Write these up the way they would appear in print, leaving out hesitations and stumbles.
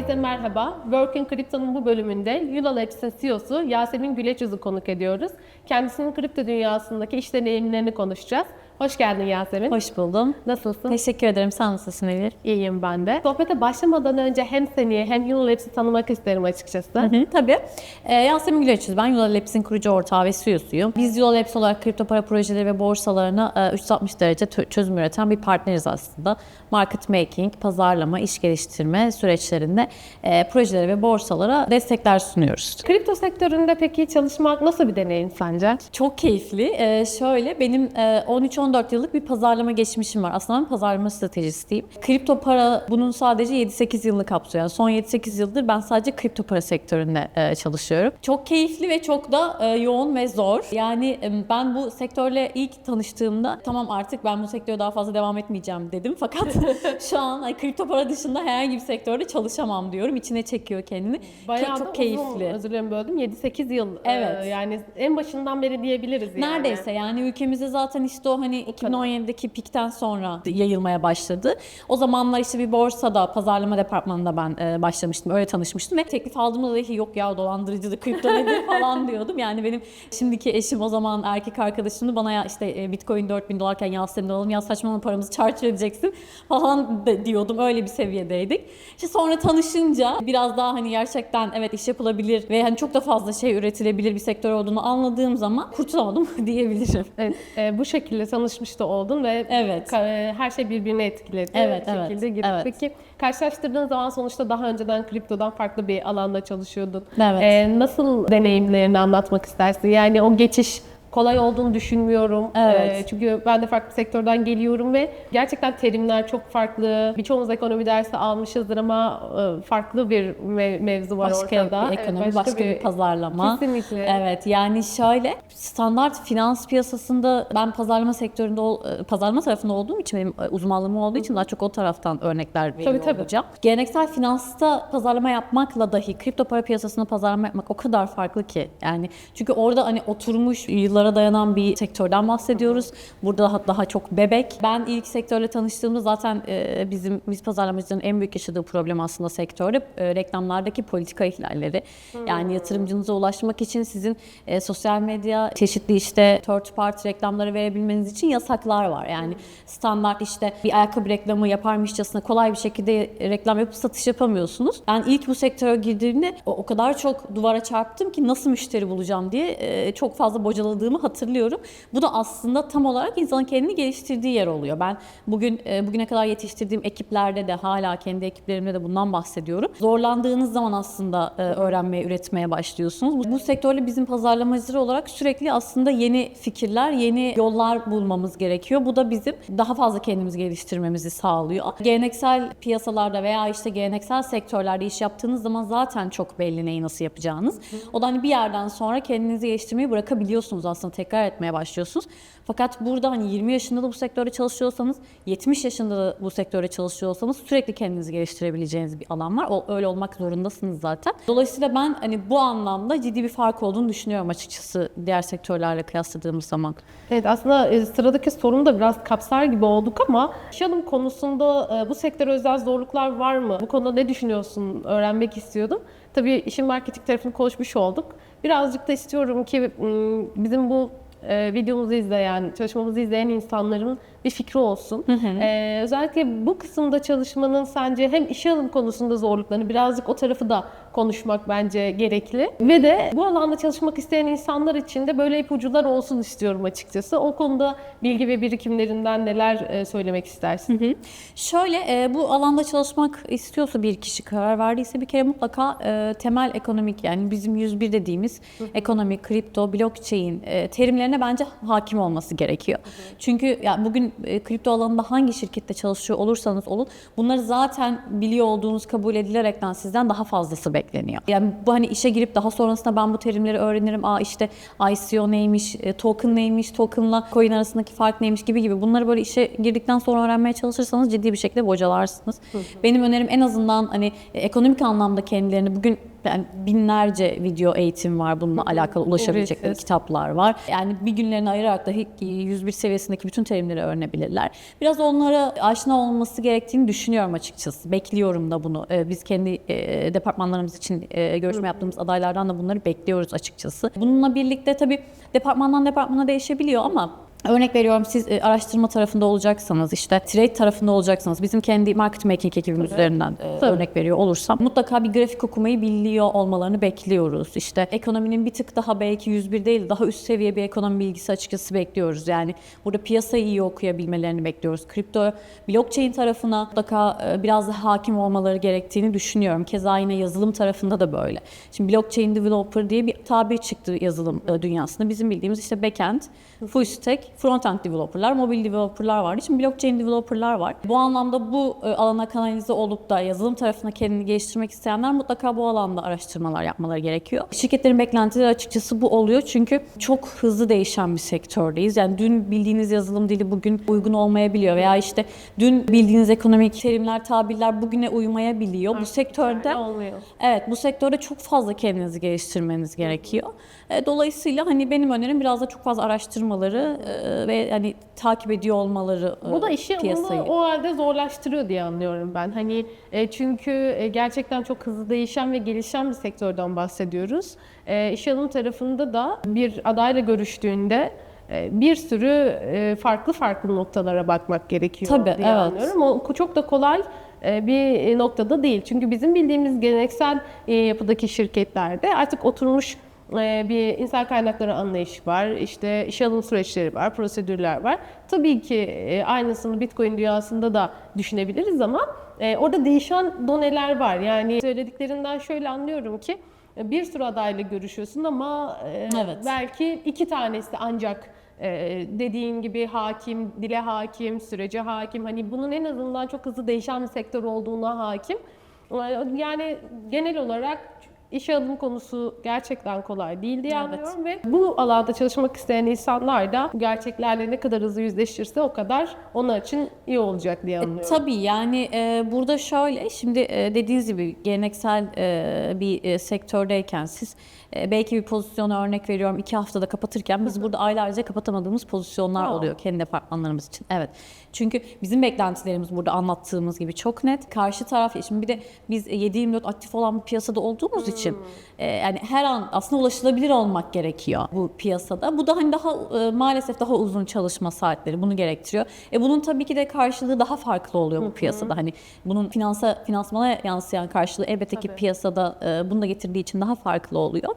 Herkese merhaba. Working Crypto'nun bu bölümünde Yulo Labs'in CEO'su Yasemin Güleçyüz'ü konuk ediyoruz. Kendisinin kripto dünyasındaki iş deneyimlerini konuşacağız. Hoş geldin Yasemin. Hoş buldum. Nasılsın? Teşekkür ederim. Sen nasılsın Elif? İyiyim ben de. Sohbete başlamadan önce hem seni hem Yulo Labs'i tanımak isterim açıkçası. Tabii. Yasemin Güleçyüz. Ben Yulo Labs'in kurucu ortağı ve CEO'suyum. Biz Yulo Labs olarak kripto para projeleri ve borsalarına 360 derece çözüm üreten bir partneriz aslında. Market making, pazarlama, iş geliştirme süreçlerinde projelere ve borsalara destekler sunuyoruz. Kripto sektöründe peki çalışmak nasıl bir deneyim sence? Çok keyifli. Şöyle benim 13-14 yıllık bir pazarlama geçmişim var. Aslında ben pazarlama stratejistiyim. Kripto para bunun sadece 7-8 yılını kapsıyor. Yani son 7-8 yıldır ben sadece kripto para sektöründe çalışıyorum. Çok keyifli ve çok da yoğun ve zor. Yani ben bu sektörle ilk tanıştığımda tamam artık ben bu sektörde daha fazla devam etmeyeceğim dedim. Fakat şu an kripto para dışında herhangi bir sektörde çalışamam diyorum. İçine çekiyor kendini. Bayağı çok da keyifli. uzun, özür dilerim böldüm, 7-8 yıl. Evet. Yani en başından beri diyebiliriz yani. Neredeyse yani ülkemizde zaten işte o hani 2017'deki pikten sonra yayılmaya başladı. O zamanlar işte bir borsada, pazarlama departmanında ben başlamıştım. Öyle tanışmıştım ve teklif aldığımda da yok ya dolandırıcılık, kripto nedir falan diyordum. Yani benim şimdiki eşim o zaman erkek arkadaşımdı bana ya işte Bitcoin $4.000 Yasemin alalım ya saçmalama paramızı çarçur edeceksin falan diyordum. Öyle bir seviyedeydik. İşte sonra tanışınca biraz daha hani gerçekten evet iş yapılabilir ve hani çok da fazla şey üretilebilir bir sektör olduğunu anladığım zaman kurtulamadım diyebilirim. Evet, bu şekilde tanışmış da oldun ve Evet. Her şey birbirini etkiledi. Evet, Bu şekilde evet, girdi. evet. Peki karşılaştırdığın zaman sonuçta daha önceden kriptodan farklı bir alanda çalışıyordun. Evet. Nasıl deneyimlerini anlatmak istersin? Yani o geçiş kolay olduğunu düşünmüyorum. Evet. Çünkü ben de farklı sektörden geliyorum ve gerçekten terimler çok farklı. Birçoğumuz ekonomi dersi almışızdır ama farklı bir mevzu var Başka ortada. bir ekonomi, Evet, başka bir pazarlama. Kesinlikle. Evet yani şöyle standart finans piyasasında ben pazarlama sektöründe pazarlama tarafında olduğum için benim uzmanlığım olduğu için daha çok o taraftan örnekler veriyor Tabii. olacağım. Geleneksel finansta pazarlama yapmakla dahi kripto para piyasasında pazarlama yapmak o kadar farklı ki. Yani çünkü orada hani oturmuş yıllara dayanan bir sektörden bahsediyoruz. Burada daha çok bebek. Ben ilk sektörle tanıştığımda zaten biz pazarlamacıların en büyük yaşadığı problem aslında sektörde reklamlardaki politika ihlalleri. Yani yatırımcınıza ulaşmak için sizin sosyal medya çeşitli işte third party reklamları verebilmeniz için yasaklar var. Yani standart işte bir ayakkabı reklamı yaparmışçasına kolay bir şekilde reklam yapıp satış yapamıyorsunuz. Ben ilk bu sektöre girdiğimde o kadar çok duvara çarptım ki nasıl müşteri bulacağım diye çok fazla bocaladığımı hatırlıyorum. Bu da aslında tam olarak insanın kendini geliştirdiği yer oluyor. Ben bugüne kadar yetiştirdiğim ekiplerde de hala kendi ekiplerimde de bundan bahsediyorum. Zorlandığınız zaman aslında öğrenmeye, üretmeye başlıyorsunuz. Bu sektörde bizim pazarlamacılar olarak sürekli aslında yeni fikirler, yeni yollar bulmamız gerekiyor. Bu da bizim daha fazla kendimizi geliştirmemizi sağlıyor. Geleneksel piyasalarda veya işte geleneksel sektörlerde iş yaptığınız zaman zaten çok belli neyi nasıl yapacağınız. O da hani bir yerden sonra kendinizi geliştirmeyi bırakabiliyorsunuz aslında tekrar etmeye başlıyorsunuz. Fakat burada hani 20 yaşında da bu sektörde çalışıyorsanız, 70 yaşında da bu sektörde çalışıyorsanız sürekli kendinizi geliştirebileceğiniz bir alan var. Öyle olmak zorundasınız zaten. Dolayısıyla ben hani bu anlamda ciddi bir fark olduğunu düşünüyorum açıkçası diğer sektörlerle kıyasladığımız zaman. Evet, aslında sıradaki sorunu da biraz kapsar gibi olduk ama iş alım konusunda bu sektöre özel zorluklar var mı? Bu konuda ne düşünüyorsun? Öğrenmek istiyordum. Tabii işin marketing tarafını konuşmuş olduk. Birazcık da istiyorum ki bizim bu videomuzu izleyen, çalışmamızı izleyen insanların bir fikri olsun. Özellikle bu kısımda çalışmanın sence hem işe alım konusunda zorluklarını birazcık o tarafı da konuşmak bence gerekli. Ve de bu alanda çalışmak isteyen insanlar için de böyle ipuçları olsun istiyorum açıkçası. O konuda bilgi ve birikimlerinden neler söylemek istersin? Şöyle bu alanda çalışmak istiyorsa bir kişi karar verdiyse bir kere mutlaka temel ekonomik yani bizim 101 dediğimiz ekonomi, kripto, blockchain terimlerine bence hakim olması gerekiyor. Çünkü yani bugün kripto alanında hangi şirkette çalışıyor olursanız olun bunları zaten biliyor olduğunuz kabul edilerekten sizden daha fazlası bekleniyor. Yani bu hani işe girip daha sonrasında ben bu terimleri öğrenirim. İşte ICO neymiş, token neymiş, tokenla coin arasındaki fark neymiş gibi bunları böyle işe girdikten sonra öğrenmeye çalışırsanız ciddi bir şekilde bocalarsınız. Benim önerim en azından hani ekonomik anlamda kendilerini bugün yani binlerce video eğitim var bununla alakalı ulaşabilecekleri Ücretsiz. kitaplar var. Yani bir günlerini ayırarak da 101 seviyesindeki bütün terimleri öğrenebilirler. Biraz onlara aşina olması gerektiğini düşünüyorum açıkçası. Bekliyorum da bunu. Biz kendi departmanlarımız için görüşme yaptığımız adaylardan da bunları bekliyoruz açıkçası. Bununla birlikte tabii departmandan departmana değişebiliyor ama örnek veriyorum, siz araştırma tarafında olacaksanız, işte trade tarafında olacaksanız, bizim kendi market making ekibimiz üzerinden örnek veriyor olursam, mutlaka bir grafik okumayı biliyor olmalarını bekliyoruz. İşte ekonominin bir tık daha belki 101 değil, daha üst seviye bir ekonomi bilgisi açıkçası bekliyoruz. Yani burada piyasayı iyi okuyabilmelerini bekliyoruz. Kripto, blockchain tarafına mutlaka biraz daha hakim olmaları gerektiğini düşünüyorum. Keza yine yazılım tarafında da böyle. Şimdi blockchain developer diye bir tabir çıktı yazılım dünyasında. Bizim bildiğimiz işte backend, full stack, front-end developerlar, mobil developerlar var. Şimdi blockchain developerlar var. Bu anlamda bu alana kanalize olup da yazılım tarafına kendini geliştirmek isteyenler mutlaka bu alanda araştırmalar yapmaları gerekiyor. Şirketlerin beklentileri açıkçası bu oluyor. Çünkü çok hızlı değişen bir sektördeyiz. Yani dün bildiğiniz yazılım dili bugün uygun olmayabiliyor veya işte dün bildiğiniz ekonomik terimler, tabirler bugüne uymayabiliyor. Bu sektörde evet, bu sektörde çok fazla kendinizi geliştirmeniz gerekiyor. Dolayısıyla hani benim önerim biraz da çok fazla araştırmaları ve hani takip ediyor olmaları Bu da işi piyasayı. onu o halde zorlaştırıyor diye anlıyorum ben. Hani çünkü gerçekten çok hızlı değişen ve gelişen bir sektörden bahsediyoruz. İş alım tarafında da bir adayla görüştüğünde bir sürü farklı noktalara bakmak gerekiyor Tabii, diye evet. anlıyorum. O çok da kolay bir noktada değil. Çünkü bizim bildiğimiz geleneksel yapıdaki şirketlerde artık oturmuş bir insan kaynakları anlayışı var, işte iş alım süreçleri var, prosedürler var. Tabii ki aynısını Bitcoin dünyasında da düşünebiliriz ama orada değişen doneler var. Yani söylediklerinden şöyle anlıyorum ki bir sürü adayla görüşüyorsun ama Evet. belki 2 tanesi ancak dediğin gibi hakim, dile hakim, sürece hakim. Hani bunun en azından çok hızlı değişen bir sektör olduğuna hakim. Yani genel olarak İş alım konusu gerçekten kolay değil diye anlıyorum ve bu alanda çalışmak isteyen insanlar da bu gerçeklerle ne kadar hızlı yüzleşirse o kadar onun için iyi olacak diye anlıyorum. Tabii yani burada şöyle, şimdi dediğiniz gibi geleneksel bir sektördeyken siz belki bir pozisyonu, örnek veriyorum, 2 haftada kapatırken biz burada aylarca kapatamadığımız pozisyonlar oluyor kendi departmanlarımız için. Evet. Çünkü bizim beklentilerimiz burada anlattığımız gibi çok net. Karşı taraf, şimdi bir de biz 7/24 aktif olan bir piyasada olduğumuz için yani her an aslında ulaşılabilir olmak gerekiyor bu piyasada. Bu da hani daha maalesef daha uzun çalışma saatleri bunu gerektiriyor. Bunun tabii ki de karşılığı daha farklı oluyor bu piyasada. Hani bunun finansmana yansıyan karşılığı elbette ki piyasada bunu da getirdiği için daha farklı oluyor.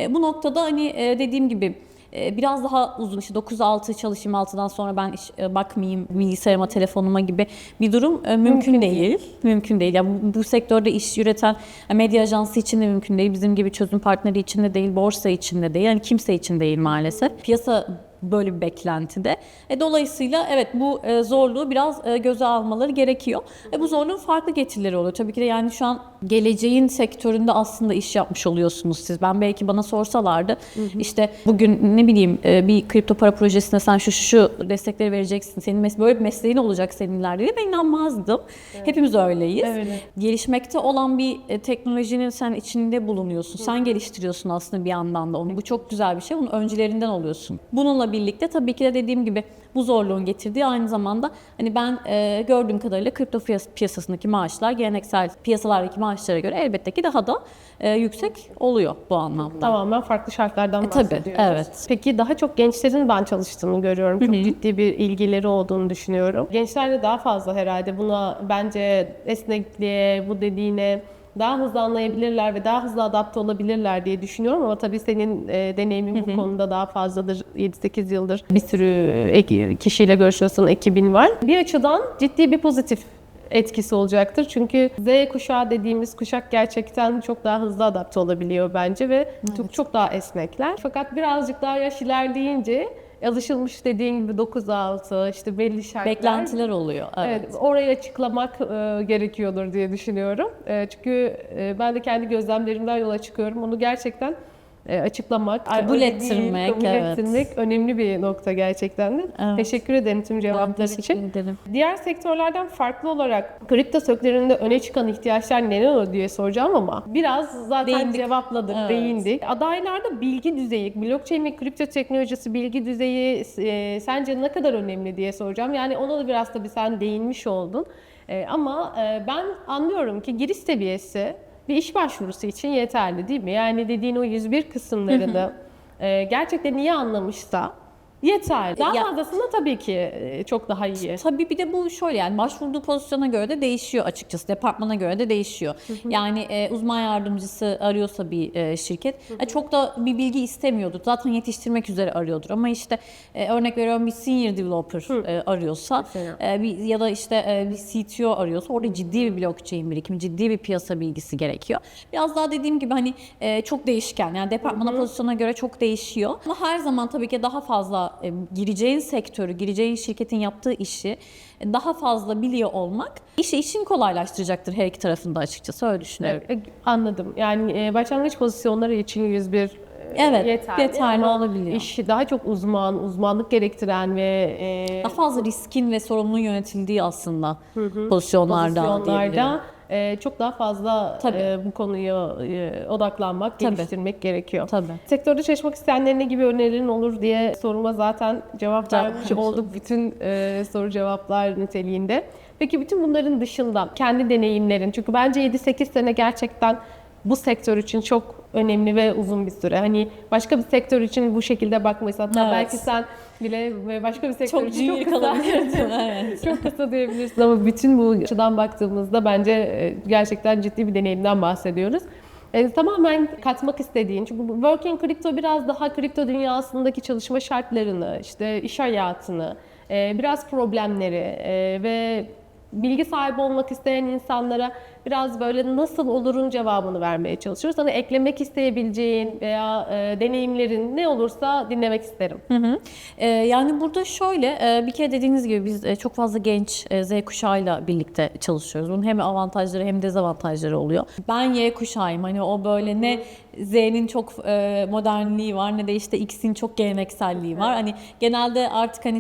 Bu noktada hani dediğim gibi biraz daha uzun, işte 9-6 çalışayım, 6'dan sonra ben bakmayayım bilgisayarıma, telefonuma gibi bir durum mümkün değil. Mümkün değil. Yani bu sektörde iş üreten medya ajansı için de mümkün değil. Bizim gibi çözüm partneri için de değil, borsa için de değil. Yani kimse için değil maalesef. Piyasa böyle bir beklentide. Dolayısıyla evet, bu zorluğu biraz göze almaları gerekiyor. Bu zorluğun farklı getirileri oluyor. Tabii ki de yani şu an geleceğin sektöründe aslında iş yapmış oluyorsunuz siz. Ben belki bana sorsalardı işte bugün ne bileyim bir kripto para projesine sen şu destekleri vereceksin, senin böyle bir mesleğin olacak senin ileride, ben inanmazdım. Evet. Hepimiz öyleyiz. Evet. Gelişmekte olan bir teknolojinin sen içinde bulunuyorsun. Sen geliştiriyorsun aslında bir yandan da onu. Bu çok güzel bir şey. Bunun öncülerinden oluyorsun. Bununla birlikte tabii ki de dediğim gibi bu zorluğun getirdiği aynı zamanda hani ben gördüğüm kadarıyla kripto piyasasındaki maaşlar geleneksel piyasalardaki maaşlara göre elbette ki daha da yüksek oluyor bu anlamda. Tamamen farklı şartlardan bahsediyoruz. Tabii, evet. Peki daha çok gençlerin ben çalıştığını görüyorum. Çok ciddi bir ilgileri olduğunu düşünüyorum. Gençler de daha fazla herhalde buna, bence esnekliğe, bu dediğine daha hızlı anlayabilirler ve daha hızlı adapte olabilirler diye düşünüyorum ama tabii senin deneyimin bu konuda daha fazladır. 7-8 yıldır bir sürü kişiyle görüşüyorsun, ekibin var. Bir açıdan ciddi bir pozitif etkisi olacaktır. Çünkü Z kuşağı dediğimiz kuşak gerçekten çok daha hızlı adapte olabiliyor bence ve çok daha esnekler. Fakat birazcık daha yaş ilerleyince alışılmış dediğin gibi 9-6 işte belli şartlar. Beklentiler oluyor. Evet. Orayı açıklamak gerekiyordur diye düşünüyorum. Çünkü ben de kendi gözlemlerimden yola çıkıyorum. Onu gerçekten açıklamak, Kabul ettirmek, kabul evet. ettirmek önemli bir nokta gerçekten de. Evet. Teşekkür ederim tüm Ben cevaplar teşekkür için. ederim. Diğer sektörlerden farklı olarak kripto sektöründe öne çıkan ihtiyaçlar neler oluyor diye soracağım ama biraz zaten Değindik. cevapladık, Evet. değindik. Adaylarda bilgi düzeyi, blockchain ve kripto teknolojisi bilgi düzeyi sence ne kadar önemli diye soracağım. Yani ona da biraz tabii sen değinmiş oldun. Ama ben anlıyorum ki giriş seviyesi bir iş başvurusu için yeterli değil mi? Yani dediğin o 101 kısımlarını gerçekten iyi anlamışsa yeterli. Daha Ya- fazlasında tabii ki çok daha iyi. Tabii bir de bu şöyle, yani başvurduğu pozisyona göre de değişiyor açıkçası. Departmana göre de değişiyor. Yani uzman yardımcısı arıyorsa bir şirket çok da bir bilgi istemiyordur. Zaten yetiştirmek üzere arıyordur. Ama işte örnek veriyorum, bir senior developer arıyorsa ya da işte bir CTO arıyorsa orada ciddi bir blockchain birikimi, ciddi bir piyasa bilgisi gerekiyor. Biraz daha dediğim gibi hani çok değişken. Yani departmana, pozisyona göre çok değişiyor. Ama her zaman tabii ki daha fazla gireceğin sektörü, gireceğin şirketin yaptığı işi daha fazla biliyor olmak işini kolaylaştıracaktır her iki tarafında, açıkçası öyle düşünüyorum. Anladım. Yani başlangıç pozisyonları için 101 Evet, yeterli ama olabiliyor. İşi daha çok uzmanlık gerektiren ve daha fazla riskin ve sorumluluğun yönetildiği aslında pozisyonlarda diyebilirim. Çok daha fazla bu konuya odaklanmak, geliştirmek gerekiyor. Tabii. Sektörde çalışmak isteyenlerin ne gibi önerilerin olur diye soruma zaten cevap vermiş olduk bütün soru cevaplar niteliğinde. Peki bütün bunların dışında kendi deneyimlerin, çünkü bence 7-8 sene gerçekten bu sektör için çok önemli ve uzun bir süre. Hani başka bir sektör için bu şekilde bakmayız. Hatta belki sen bile başka bir sektör için çok kısa, çok kısa diyebilirsin. Ama bütün bu açıdan baktığımızda bence gerçekten ciddi bir deneyimden bahsediyoruz. Tamamen katmak istediğin, çünkü bu Working Crypto biraz daha kripto dünyasındaki çalışma şartlarını, işte iş hayatını, biraz problemleri ve bilgi sahibi olmak isteyen insanlara biraz böyle nasıl olurun cevabını vermeye çalışıyoruz. Sana eklemek isteyebileceğin veya deneyimlerin ne olursa dinlemek isterim. Yani burada şöyle, bir kere dediğiniz gibi biz çok fazla genç Z kuşağıyla birlikte çalışıyoruz. Bunun hem avantajları hem dezavantajları oluyor. Ben Y kuşağıyım. Hani o böyle ne Z'nin çok modernliği var ne de işte X'in çok gelenekselliği var. Hani genelde artık hani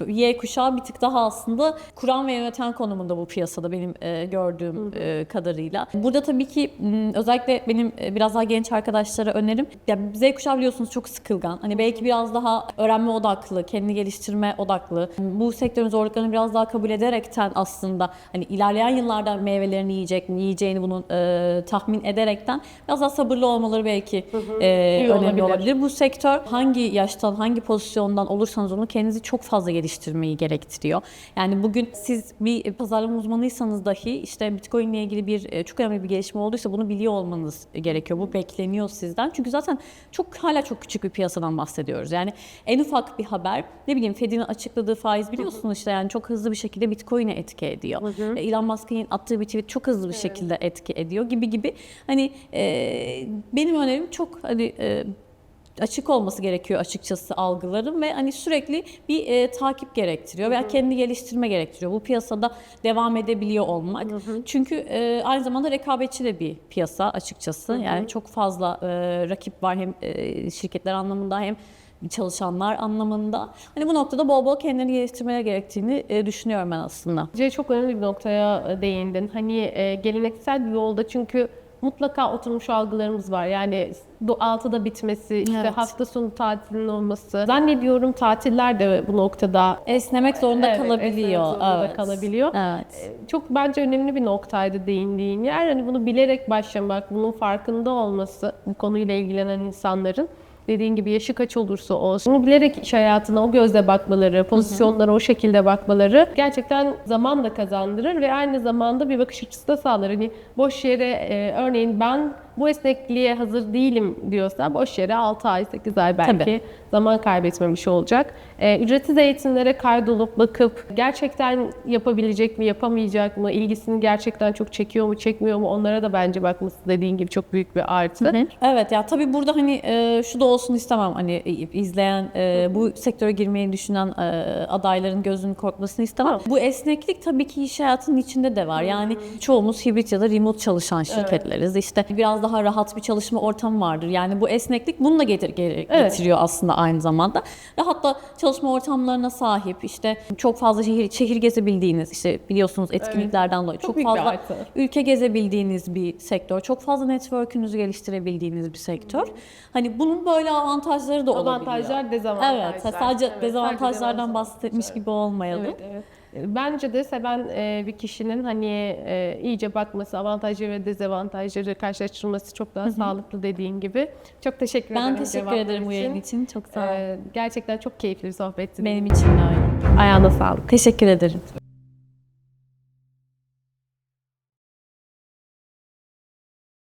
Y kuşağı bir tık daha aslında kuran ve yöneten konumunda bu piyasada benim gördüğüm kadarıyla. Burada tabii ki özellikle benim biraz daha genç arkadaşlara önerim. Yani Z kuşağı biliyorsunuz çok sıkılgan. Hani belki biraz daha öğrenme odaklı, kendini geliştirme odaklı. Bu sektörün zorluklarını biraz daha kabul ederekten aslında hani ilerleyen yıllarda meyvelerini yiyeceğini bunu tahmin ederekten biraz daha sabırlı olmaları belki önemli olabilir. Bu sektör hangi yaştan, hangi pozisyondan olursanız onu kendinizi çok fazla geliştirmeyi gerektiriyor. Yani bugün siz bir pazarlama uzmanıysanız dahi işte Bitcoin ile ilgili çok önemli bir gelişme olduysa bunu biliyor olmanız gerekiyor. Bu bekleniyor sizden. Çünkü zaten hala çok küçük bir piyasadan bahsediyoruz. Yani en ufak bir haber, ne bileyim Fed'in açıkladığı faiz biliyorsunuz işte yani çok hızlı bir şekilde Bitcoin'e etki ediyor. Elon Musk'ın attığı bir tweet çok hızlı bir şekilde etki ediyor gibi. Hani benim önerim çok hani açık olması gerekiyor açıkçası algıların ve hani sürekli bir takip gerektiriyor veya kendi geliştirme gerektiriyor. Bu piyasada devam edebiliyor olmak. Çünkü aynı zamanda rekabetçi de bir piyasa açıkçası. Yani çok fazla rakip var hem şirketler anlamında hem çalışanlar anlamında. Hani bu noktada bol bol kendini geliştirmeye gerektiğini düşünüyorum ben aslında. Çok önemli bir noktaya değindin. Hani geleneksel bir yolda çünkü mutlaka oturmuş algılarımız var. Yani 6'da bitmesi, işte hafta sonu tatilinin olması. Zannediyorum tatiller de bu noktada Esnemek zorunda kalabiliyor. kalabiliyor. Evet. Çok bence önemli bir noktaydı değindiğin yer. Hani bunu bilerek başlamak, bunun farkında olması bu konuyla ilgilenen insanların. Dediğin gibi yaşı kaç olursa olsun. Bunu bilerek iş hayatına o gözle bakmaları, pozisyonlara o şekilde bakmaları gerçekten zaman da kazandırır ve aynı zamanda bir bakış açısı da sağlar. Hani boş yere örneğin ben bu esnekliğe hazır değilim diyorsa boş yere 6 ay, 8 ay belki zaman kaybetmemiş olacak. Ücretsiz eğitimlere kaydolup bakıp gerçekten yapabilecek mi, yapamayacak mı, ilgisini gerçekten çok çekiyor mu, çekmiyor mu onlara da bence bakması dediğin gibi çok büyük bir artı. Evet ya tabii burada hani şu da olsun istemem, hani izleyen bu sektöre girmeyi düşünen adayların gözünün korkmasını istemem. Bu esneklik tabii ki iş hayatının içinde de var. Yani çoğumuz hibrit ya da remote çalışan şirketleriz. İşte biraz biraz daha rahat bir çalışma ortamı vardır. Yani bu esneklik bununla getiriyor aslında aynı zamanda. Ve hatta çalışma ortamlarına sahip, işte çok fazla şehir gezebildiğiniz, işte biliyorsunuz etkinliklerden dolayı çok büyük bir fazla artı. ülke gezebildiğiniz bir sektör, çok fazla network'ünüzü geliştirebildiğiniz bir sektör. Hani bunun böyle avantajları da olabiliyor. Avantajlar, dezavantajlar. Evet, sadece Evet, dezavantajlardan sadece bahsetmiş gibi olmayalım. Evet, evet. Bence de seven bir kişinin hani iyice bakması, avantajları ve dezavantajları karşılaştırması çok daha sağlıklı dediğin gibi. Çok teşekkür ederim. Ben teşekkür cevaplar ederim bu yayın için. Çok sağ ol. Gerçekten çok keyifli bir sohbetti. Benim için de öyle. Ayağına sağlık. Teşekkür ederim.